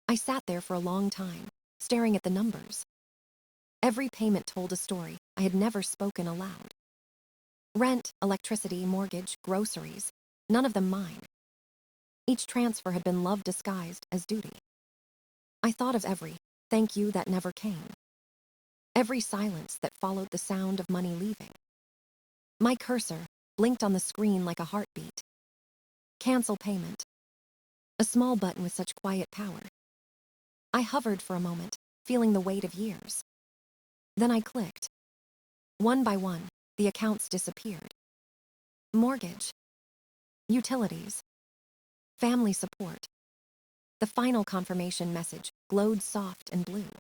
I sat there for a long time, staring at the numbers. Every payment told a story I had never spoken aloud. Rent, electricity, mortgage, groceries, none of them mine. Each transfer had been love disguised as duty. I thought of every thank you that never came. Every silence that followed the sound of money leaving. My cursor blinked on the screen like a heartbeat. Cancel payment. A small button with such quiet power. I hovered for a moment, feeling the weight of years. Then I clicked. One by one, the accounts disappeared. Mortgage. Utilities. Family support. The final confirmation message glowed soft and blue.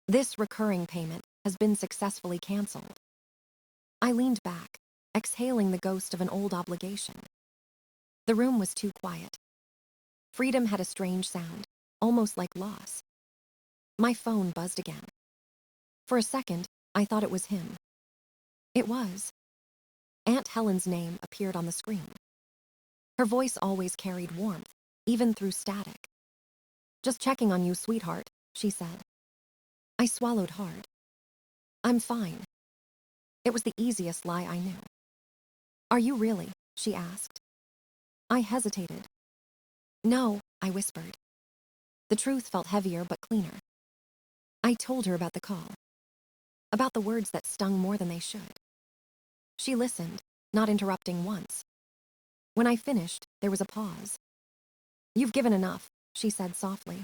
This recurring payment has been successfully canceled. I leaned back, exhaling the ghost of an old obligation. The room was too quiet. Freedom had a strange sound, almost like loss. My phone buzzed again. For a second, I thought it was him. It was. Aunt Helen's name appeared on the screen. Her voice always carried warmth, even through static. "Just checking on you, sweetheart," she said. I swallowed hard. "I'm fine." It was the easiest lie I knew. "Are you really?" she asked. I hesitated. "No," I whispered. The truth felt heavier but cleaner. I told her about the call. About the words that stung more than they should. She listened, not interrupting once. When I finished, there was a pause. "You've given enough," she said softly.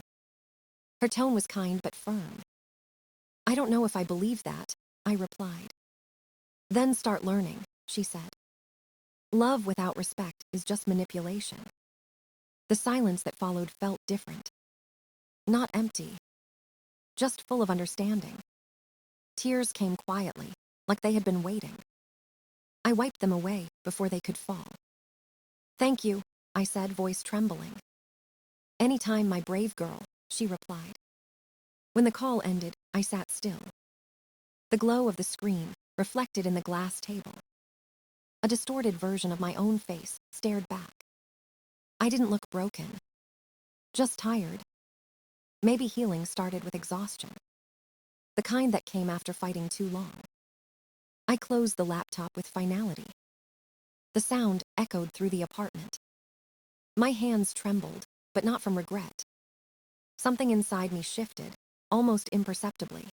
Her tone was kind but firm. "I don't know if I believe that," I replied. "Then start learning," she said. "Love without respect is just manipulation." The silence that followed felt different. Not empty. Just full of understanding. Tears came quietly, like they had been waiting. I wiped them away before they could fall. "Thank you," I said, voice trembling. "Anytime, my brave girl," she replied. When the call ended, I sat still. The glow of the screen reflected in the glass table. A distorted version of my own face stared back. I didn't look broken. Just tired. Maybe healing started with exhaustion. The kind that came after fighting too long. I closed the laptop with finality. The sound echoed through the apartment. My hands trembled, but not from regret. Something inside me shifted, almost imperceptibly.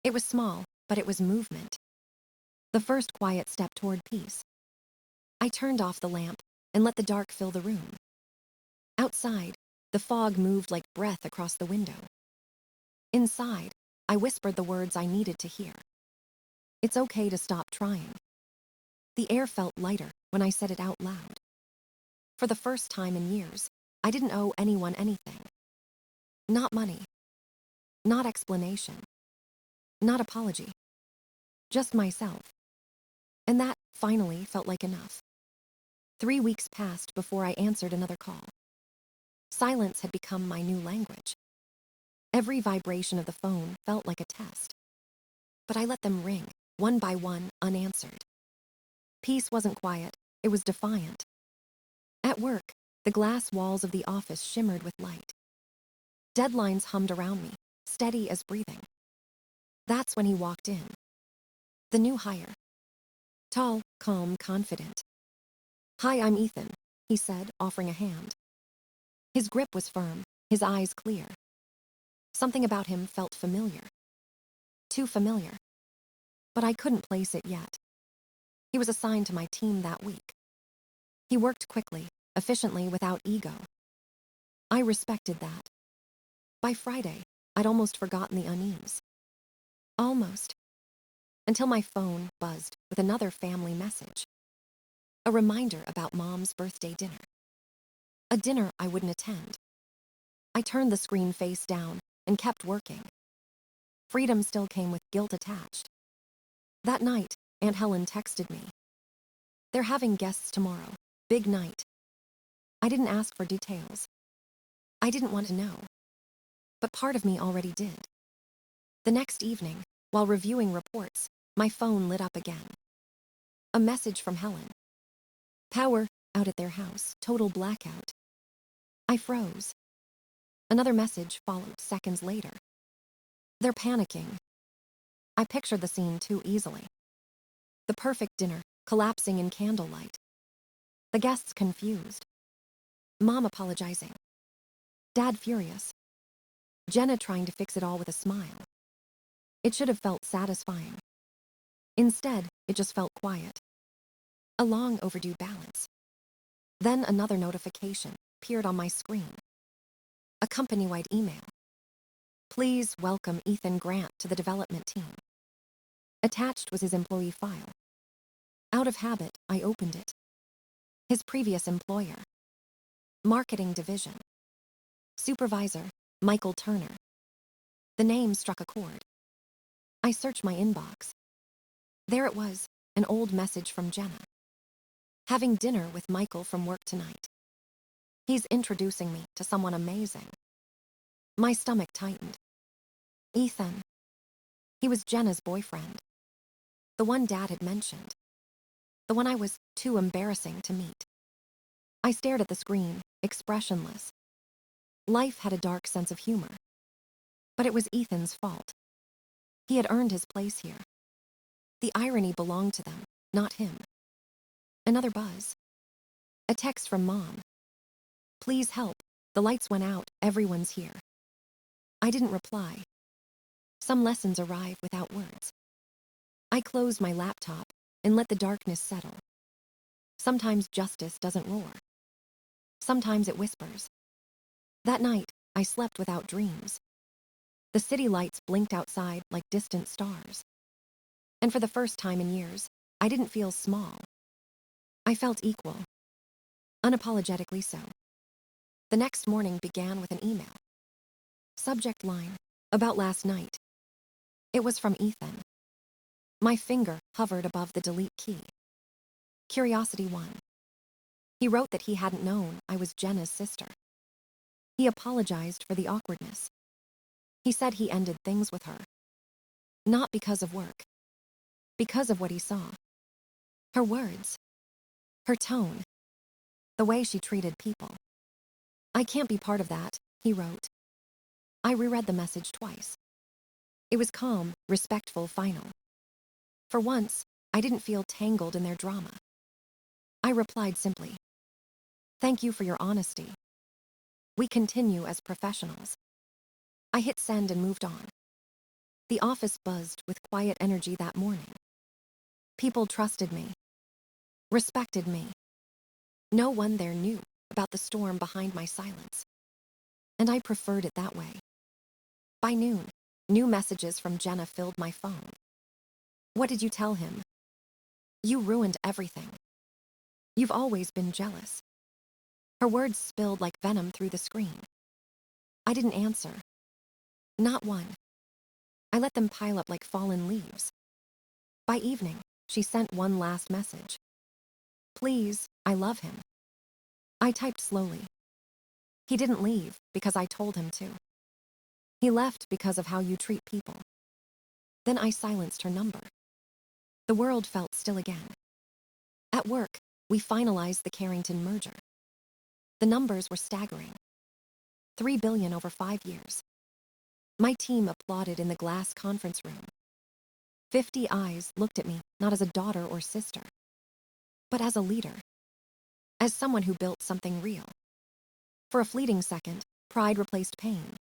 It was small, but it was movement. The first quiet step toward peace. I turned off the lamp and let the dark fill the room. Outside, the fog moved like breath across the window. Inside, I whispered the words I needed to hear. It's okay to stop trying. The air felt lighter when I said it out loud. For the first time in years, I didn't owe anyone anything. Not money. Not explanation. Not apology. Just myself. And that, finally, felt like enough. 3 weeks passed before I answered another call. Silence had become my new language. Every vibration of the phone felt like a test. But I let them ring, one by one, unanswered. Peace wasn't quiet, it was defiant. At work, the glass walls of the office shimmered with light. Deadlines hummed around me, steady as breathing. That's when he walked in. The new hire. Tall, calm, confident. "Hi, I'm Ethan," he said, offering a hand. His grip was firm, his eyes clear. Something about him felt familiar. Too familiar. But I couldn't place it yet. He was assigned to my team that week. He worked quickly, efficiently, without ego. I respected that. By Friday, I'd almost forgotten the unease. Almost. Until my phone buzzed with another family message. A reminder about Mom's birthday dinner. A dinner I wouldn't attend. I turned the screen face down and kept working. Freedom still came with guilt attached. That night, Aunt Helen texted me. "They're having guests tomorrow. Big night." I didn't ask for details. I didn't want to know. But part of me already did. The next evening, while reviewing reports, my phone lit up again. A message from Helen. "Power out at their house. Total blackout." I froze. Another message followed seconds later. They're panicking. I pictured the scene too easily. The perfect dinner, collapsing in candlelight. The guests confused. Mom apologizing. Dad furious. Jenna trying to fix it all with a smile. It should have felt satisfying. Instead, it just felt quiet. A long overdue balance. Then another notification appeared on my screen. A company-wide email. Please welcome Ethan Grant to the development team. Attached was his employee file. Out of habit, I opened it. His previous employer. Marketing division. Supervisor, Michael Turner. The name struck a chord. I searched my inbox. There it was, an old message from Jenna. Having dinner with Michael from work tonight. He's introducing me to someone amazing. My stomach tightened. Ethan. He was Jenna's boyfriend. The one Dad had mentioned. The one I was too embarrassing to meet. I stared at the screen, expressionless. Life had a dark sense of humor. But it was Ethan's fault. He had earned his place here. The irony belonged to them, not him. Another buzz. A text from Mom. Please help, the lights went out, everyone's here. I didn't reply. Some lessons arrive without words. I closed my laptop and let the darkness settle. Sometimes justice doesn't roar. Sometimes it whispers. That night, I slept without dreams. The city lights blinked outside like distant stars. And for the first time in years, I didn't feel small. I felt equal. Unapologetically so. The next morning began with an email. Subject line, about last night. It was from Ethan. My finger hovered above the delete key. Curiosity won. He wrote that he hadn't known I was Jenna's sister. He apologized for the awkwardness. He said he ended things with her. Not because of work. Because of what he saw. Her words. Her tone. The way she treated people. I can't be part of that, he wrote. I reread the message twice. It was calm, respectful, final. For once, I didn't feel tangled in their drama. I replied simply. Thank you for your honesty. We continue as professionals. I hit send and moved on. The office buzzed with quiet energy that morning. People trusted me. Respected me. No one there knew about the storm behind my silence. And I preferred it that way. By noon, new messages from Jenna filled my phone. What did you tell him? You ruined everything. You've always been jealous. Her words spilled like venom through the screen. I didn't answer. Not one. I let them pile up like fallen leaves. By evening, she sent one last message. Please, I love him. I typed slowly. He didn't leave because I told him to. He left because of how you treat people. Then I silenced her number. The world felt still again. At work, we finalized the Carrington merger. The numbers were staggering. $3 billion over 5 years. My team applauded in the glass conference room. 50 eyes looked at me, not as a daughter or sister, but as a leader. As someone who built something real. For a fleeting second, pride replaced pain.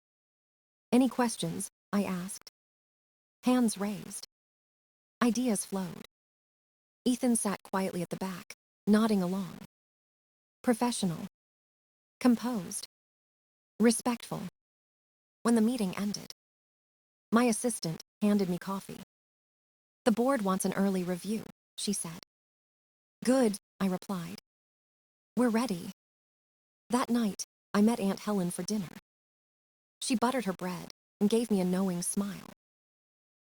Any questions? I asked. Hands raised. Ideas flowed. Ethan sat quietly at the back, nodding along. Professional. Composed. Respectful. When the meeting ended, my assistant handed me coffee. The board wants an early review, she said. Good, I replied. We're ready. That night, I met Aunt Helen for dinner. She buttered her bread and gave me a knowing smile.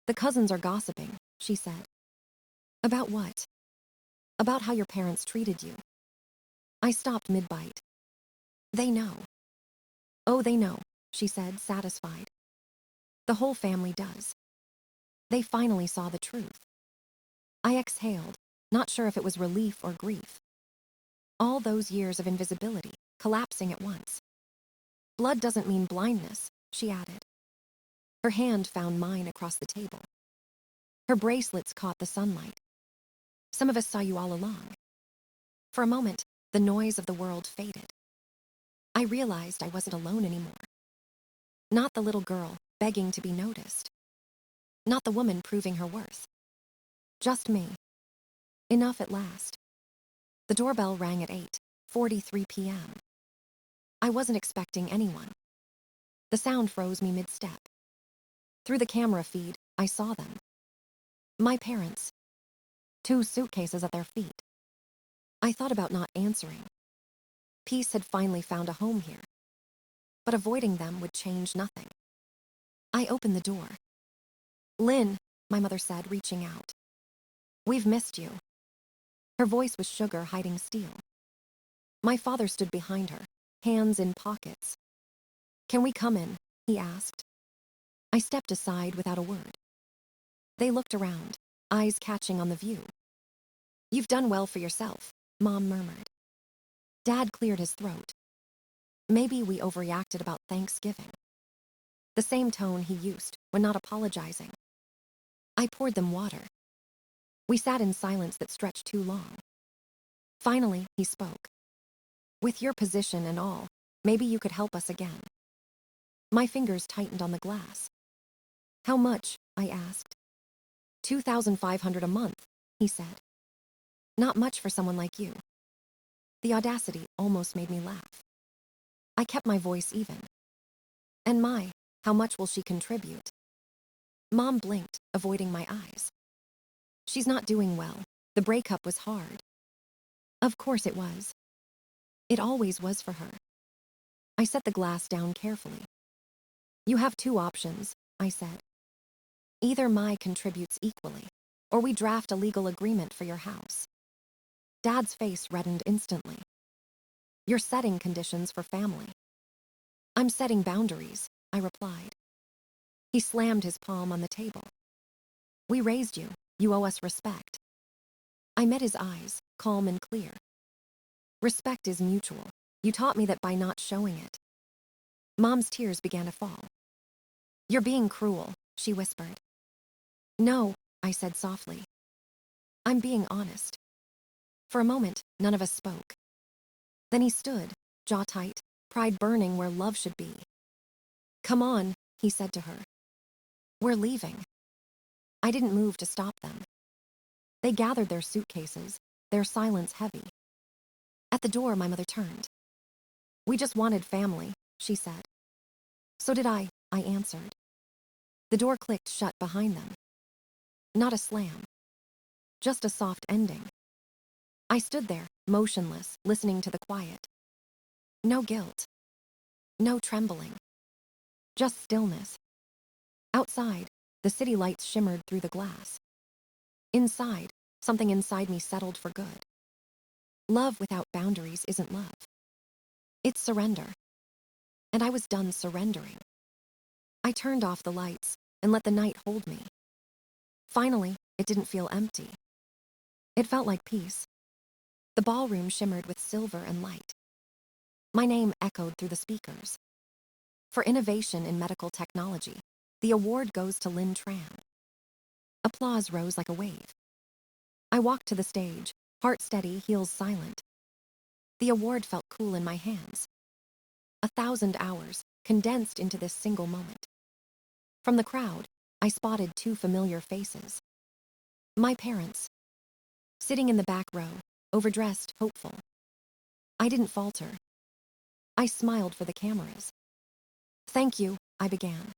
The cousins are gossiping, she said. About what? About how your parents treated you. I stopped mid-bite. They know. Oh, they know, she said, satisfied. The whole family does. They finally saw the truth. I exhaled, not sure if it was relief or grief. All those years of invisibility, collapsing at once. Blood doesn't mean blindness, she added. Her hand found mine across the table. Her bracelets caught the sunlight. Some of us saw you all along. For a moment, the noise of the world faded. I realized I wasn't alone anymore. Not the little girl begging to be noticed. Not the woman proving her worth. Just me. Enough at last. The doorbell rang at 8:43 p.m. I wasn't expecting anyone. The sound froze me mid-step. Through the camera feed, I saw them. My parents. 2 suitcases at their feet. I thought about not answering. Peace had finally found a home here. But avoiding them would change nothing. I opened the door. Lynn, my mother said, reaching out. We've missed you. Her voice was sugar hiding steel. My father stood behind her, hands in pockets. Can we come in? He asked. I stepped aside without a word. They looked around, eyes catching on the view. You've done well for yourself, Mom murmured. Dad cleared his throat. Maybe we overreacted about Thanksgiving. The same tone he used when not apologizing. I poured them water. We sat in silence that stretched too long. Finally, he spoke. With your position and all, maybe you could help us again. My fingers tightened on the glass. How much? I asked. $2,500 a month, he said. Not much for someone like you. The audacity almost made me laugh. I kept my voice even. And how much will she contribute? Mom blinked, avoiding my eyes. She's not doing well. The breakup was hard. Of course it was. It always was for her. I set the glass down carefully. You have 2 options, I said. Either Mai contributes equally, or we draft a legal agreement for your house. Dad's face reddened instantly. You're setting conditions for family. I'm setting boundaries, I replied. He slammed his palm on the table. We raised you. You owe us respect. I met his eyes, calm and clear. Respect is mutual. You taught me that by not showing it. Mom's tears began to fall. You're being cruel, she whispered. No, I said softly. I'm being honest. For a moment, none of us spoke. Then he stood, jaw tight, pride burning where love should be. Come on, he said to her. We're leaving. I didn't move to stop them. They gathered their suitcases, their silence heavy. At the door, my mother turned. We just wanted family, she said. So did I answered. The door clicked shut behind them. Not a slam. Just a soft ending. I stood there, motionless, listening to the quiet. No guilt. No trembling. Just stillness. Outside, the city lights shimmered through the glass. Inside, something inside me settled for good. Love without boundaries isn't love. It's surrender. And I was done surrendering. I turned off the lights and let the night hold me. Finally, it didn't feel empty. It felt like peace. The ballroom shimmered with silver and light. My name echoed through the speakers. For innovation in medical technology, the award goes to Lynn Tran. Applause rose like a wave. I walked to the stage, heart steady, heels silent. The award felt cool in my hands. 1,000 hours, condensed into this single moment. From the crowd, I spotted 2 familiar faces. My parents. Sitting in the back row, overdressed, hopeful. I didn't falter. I smiled for the cameras. Thank you, I began.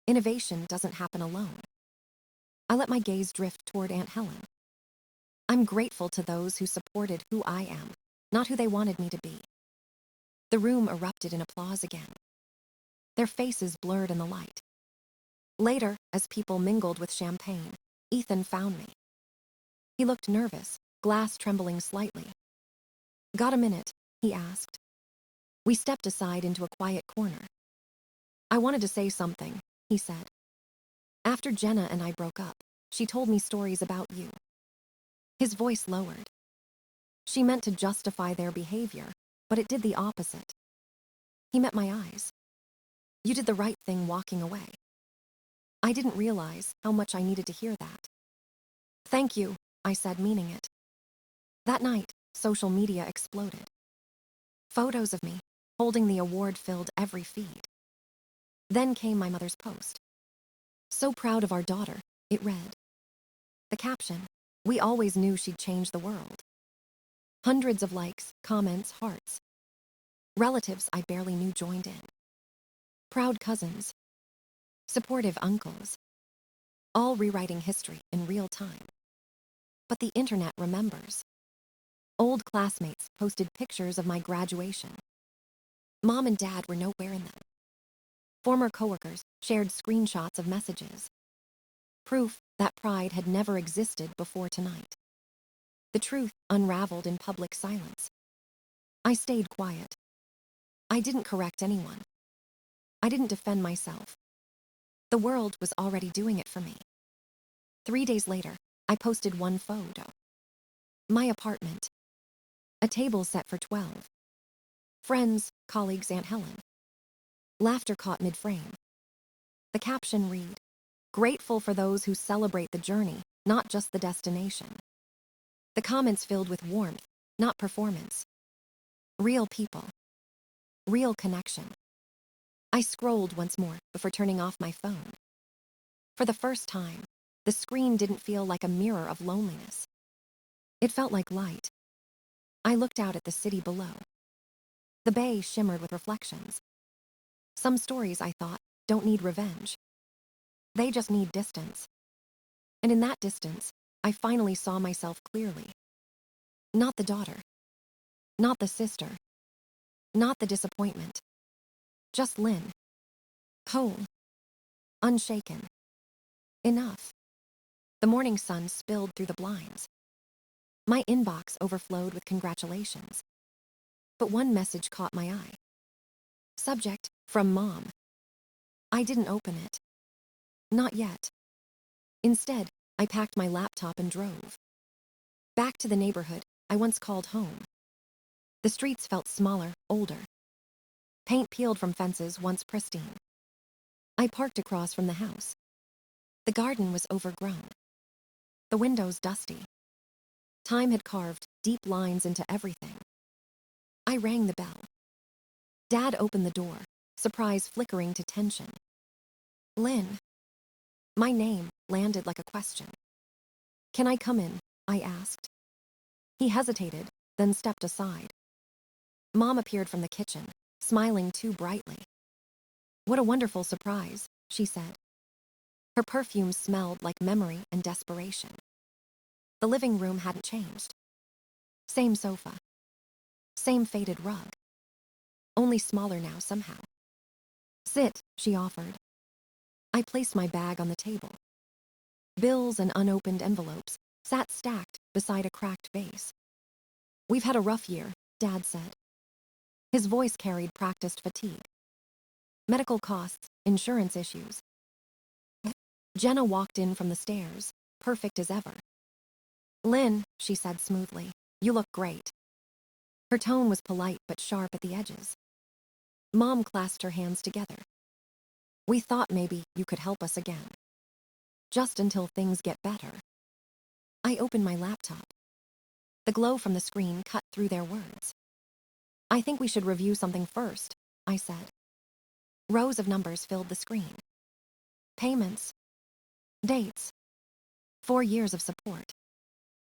Innovation doesn't happen alone. I let my gaze drift toward Aunt Helen. I'm grateful to those who supported who I am, not who they wanted me to be. The room erupted in applause again. Their faces blurred in the light. Later, as people mingled with champagne, Ethan found me. He looked nervous, glass trembling slightly. Got a minute? He asked. We stepped aside into a quiet corner. I wanted to say something, he said. After Jenna and I broke up, she told me stories about you. His voice lowered. She meant to justify their behavior, but it did the opposite. He met my eyes. You did the right thing walking away. I didn't realize how much I needed to hear that. Thank you, I said, meaning it. That night, social media exploded. Photos of me, holding the award, filled every feed. Then came my mother's post. So proud of our daughter, it read. The caption, we always knew she'd change the world. Hundreds of likes, comments, hearts. Relatives I barely knew joined in. Proud cousins. Supportive uncles. All rewriting history in real time. But the internet remembers. Old classmates posted pictures of my graduation. Mom and Dad were nowhere in them. Former coworkers shared screenshots of messages. Proof that pride had never existed before tonight. The truth unraveled in public silence. I stayed quiet. I didn't correct anyone. I didn't defend myself. The world was already doing it for me. 3 days later, I posted one photo. My apartment. A table set for 12. Friends, colleagues, Aunt Helen. Laughter caught mid-frame. The caption read, grateful for those who celebrate the journey, not just the destination. The comments filled with warmth, not performance. Real people. Real connection. I scrolled once more before turning off my phone. For the first time, the screen didn't feel like a mirror of loneliness. It felt like light. I looked out at the city below. The bay shimmered with reflections. Some stories, I thought, don't need revenge. They just need distance. And in that distance, I finally saw myself clearly. Not the daughter. Not the sister. Not the disappointment. Just Lynn. Whole. Unshaken. Enough. The morning sun spilled through the blinds. My inbox overflowed with congratulations. But one message caught my eye. Subject, from Mom. I didn't open it. Not yet. Instead, I packed my laptop and drove. Back to the neighborhood I once called home. The streets felt smaller, older. Paint peeled from fences once pristine. I parked across from the house. The garden was overgrown. The windows dusty. Time had carved deep lines into everything. I rang the bell. Dad opened the door, surprise flickering to tension. Lynn. My name landed like a question. Can I come in? I asked. He hesitated, then stepped aside. Mom appeared from the kitchen, smiling too brightly. What a wonderful surprise, she said. Her perfume smelled like memory and desperation. The living room hadn't changed. Same sofa. Same faded rug. Only smaller now somehow. Sit, she offered. I placed my bag on the table. Bills and unopened envelopes sat stacked beside a cracked vase. We've had a rough year, Dad said. His voice carried practiced fatigue. Medical costs, insurance issues. Jenna walked in from the stairs, perfect as ever. Lynn, she said smoothly, you look great. Her tone was polite but sharp at the edges. Mom clasped her hands together. We thought maybe you could help us again. Just until things get better. I opened my laptop. The glow from the screen cut through their words. I think we should review something first, I said. Rows of numbers filled the screen. Payments. Dates. 4 years of support.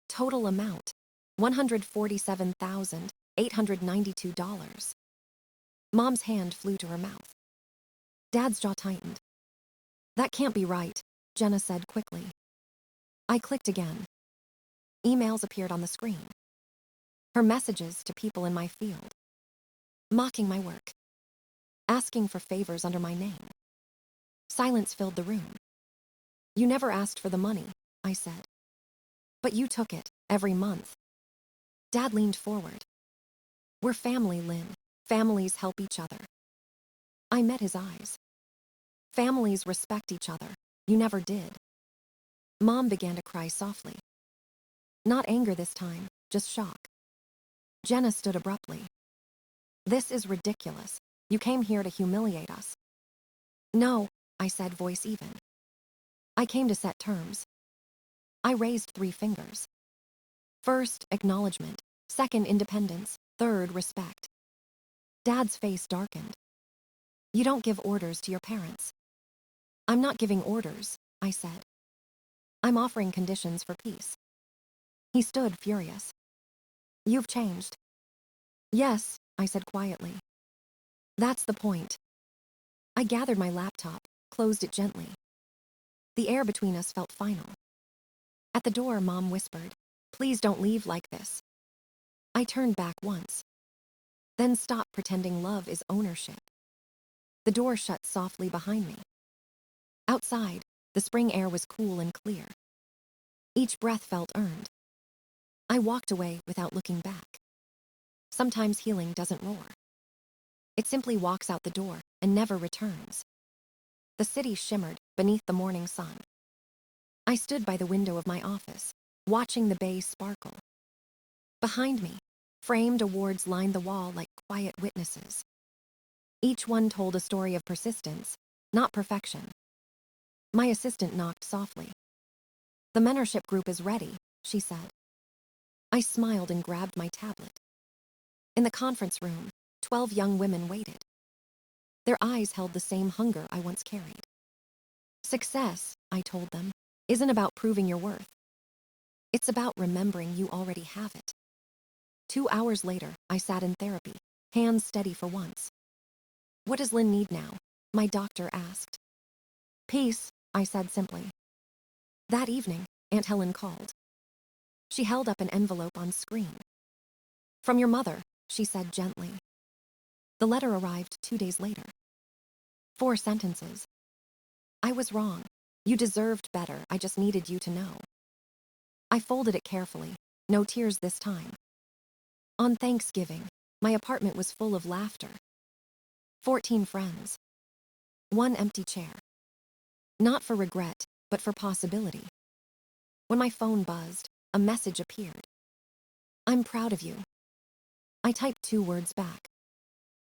Total amount, $147,892. Mom's hand flew to her mouth. Dad's jaw tightened. That can't be right, Jenna said quickly. I clicked again. Emails appeared on the screen. Her messages to people in my field. Mocking my work. Asking for favors under my name. Silence filled the room. You never asked for the money, I said. But you took it, every month. Dad leaned forward. We're family, Lynn. Families help each other. I met his eyes. Families respect each other. You never did. Mom began to cry softly. Not anger this time, just shock. Jenna stood abruptly. This is ridiculous, You came here to humiliate us. No, I said, voice even. I came to set terms. I raised 3 fingers. First, acknowledgement. Second, independence. Third, respect. Dad's face darkened. You don't give orders to your parents. I'm not giving orders, I said. I'm offering conditions for peace. He stood furious. You've changed. Yes, I said quietly. That's the point. I gathered my laptop, closed it gently. The air between us felt final. At the door, Mom whispered, "Please don't leave like this." I turned back once. Then stopped pretending love is ownership. The door shut softly behind me. Outside, the spring air was cool and clear. Each breath felt earned. I walked away without looking back. Sometimes healing doesn't roar. It simply walks out the door and never returns. The city shimmered beneath the morning sun. I stood by the window of my office, watching the bay sparkle. Behind me, framed awards lined the wall like quiet witnesses. Each one told a story of persistence, not perfection. My assistant knocked softly. "The mentorship group is ready," she said. I smiled and grabbed my tablet. In the conference room, 12 young women waited. Their eyes held the same hunger I once carried. Success, I told them, isn't about proving your worth. It's about remembering you already have it. 2 hours later, I sat in therapy, hands steady for once. "What does Lynn need now?" my doctor asked. "Peace," I said simply. That evening, Aunt Helen called. She held up an envelope on screen. "From your mother," she said gently. The letter arrived 2 days later. 4 sentences. "I was wrong. You deserved better. I just needed you to know." I folded it carefully. No tears this time. On Thanksgiving, my apartment was full of laughter. 14 friends. 1 empty chair. Not for regret, but for possibility. When my phone buzzed, a message appeared. "I'm proud of you." I typed 2 words back.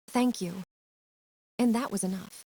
"Thank you." And that was enough.